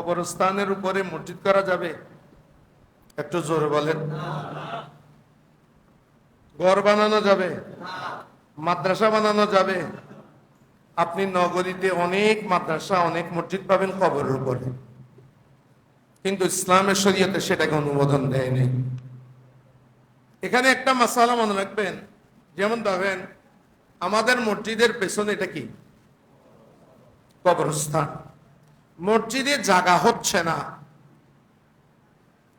কবরস্থানের উপরে মসজিদ করা যাবে? একটু জোরে বলেন। ঘর বানানো যাবে? মাদ্রাসা বানানো যাবে? আপনি নগরীতে অনেক মাদ্রাসা, অনেক মসজিদ পাবেন কবরের উপরে, কিন্তু ইসলামের শরীয়তে সেটাকে অনুমোদন দেয় নাই। এখানে একটা মাসালা মনে রাখবেন, যেমন ধরেন আমাদের মসজিদের পেছনে এটা কি? কবরস্থান। মসজিদে জায়গা হচ্ছে না,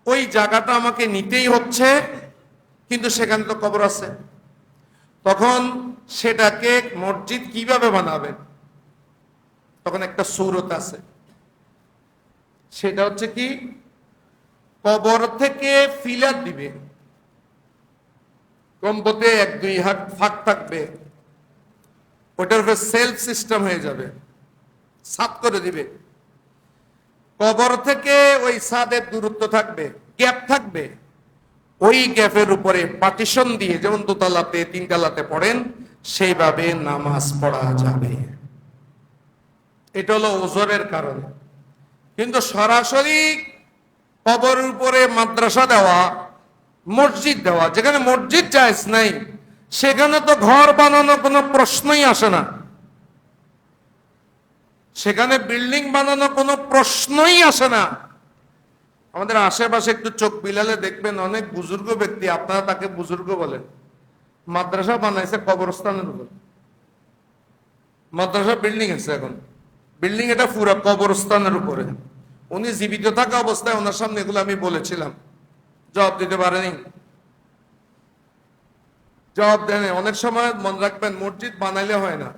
ওই জায়গাটা আমাকে নিতেই হচ্ছে, কিন্তু সেখানে তো কবর আছে। তখন সেটাকে মসজিদ কিভাবে বানাবেন? তখন একটা সূরত আছে, সেটা হচ্ছে কি, কবর থেকে ফিলার দিবে, কমপক্ষে 1-2 হাত ফাঁক থাকবে, ওটার উপরে সেলফ সিস্টেম হয়ে যাবে, ছাদ করে দিবে। কবর থেকে ওই ছাদের দূরত্ব থাকবে, গ্যাপ থাকবে, ওই গ্যাপের উপরে পার্টিশন দিয়ে, যেমন 2তলাতে 3তলাতে পড়েন সেইভাবে নামাজ পড়া যাবে। এটা হলো ওজরের কারণে। কিন্তু সরাসরি কবরের উপরে মাদ্রাসা দেওয়া, মসজিদ দেওয়া, যেখানে মসজিদ জায়েজ নাই সেখানে তো ঘর বানানো কোনো প্রশ্নই আসে না, সেখানে বিল্ডিং বানানো কোনো প্রশ্নই আসে না। আমাদের আশেপাশে একটু চোখ বিলালে দেখবেন অনেক বুজুর্গ ব্যক্তি, আপনারা তাকে বুজুর্গ বলেন, মাদ্রাসা বানাইছে কবরস্থানের উপর। মাদ্রাসা বিল্ডিং আছে, এখন বিল্ডিং এটা পুরো কবরস্থানের উপরে। উনি জীবিত থাকা অবস্থায় ওনার সামনে এগুলো আমি বলেছিলাম, জবাব দিতে পারেনি, জবাব দেন। অনেক সময় মনে রাখবেন, মসজিদ বানাইলে হয় না,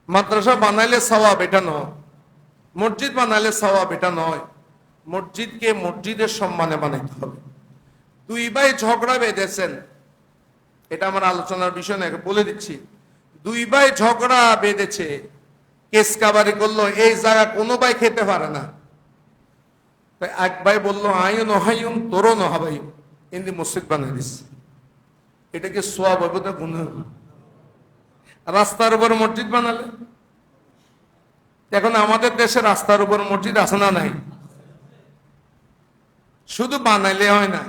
মাদ্রাসা বানাইলে সওয়াব এটা নয়, মসজিদ বানাইলে সওয়াব এটা নয়। মসজিদকে মসজিদের সম্মানে বানাইতে হবে। 2 ভাই ঝগড়া বেঁধেছেন, এটা আমার আলোচনার বিষয় না, বলে দিচ্ছি। 2 ভাই ঝগড়া বেঁধেছে, কেস কাবারি করলো, এই জায়গা কোনো ভাই খেতে পারে না। তাই এক ভাই বললো, আইন হাইন তোরও নহাবাই, কিন্তু মসজিদ বানিয়ে দিস। এটাকে সোয়াব হবে না গুনাহ হবে? রাস্তার উপর মসজিদ বানালে, এখন আমাদের দেশে রাস্তার উপর মসজিদ আছে না নাই? শুধু বানাইলে হয় না,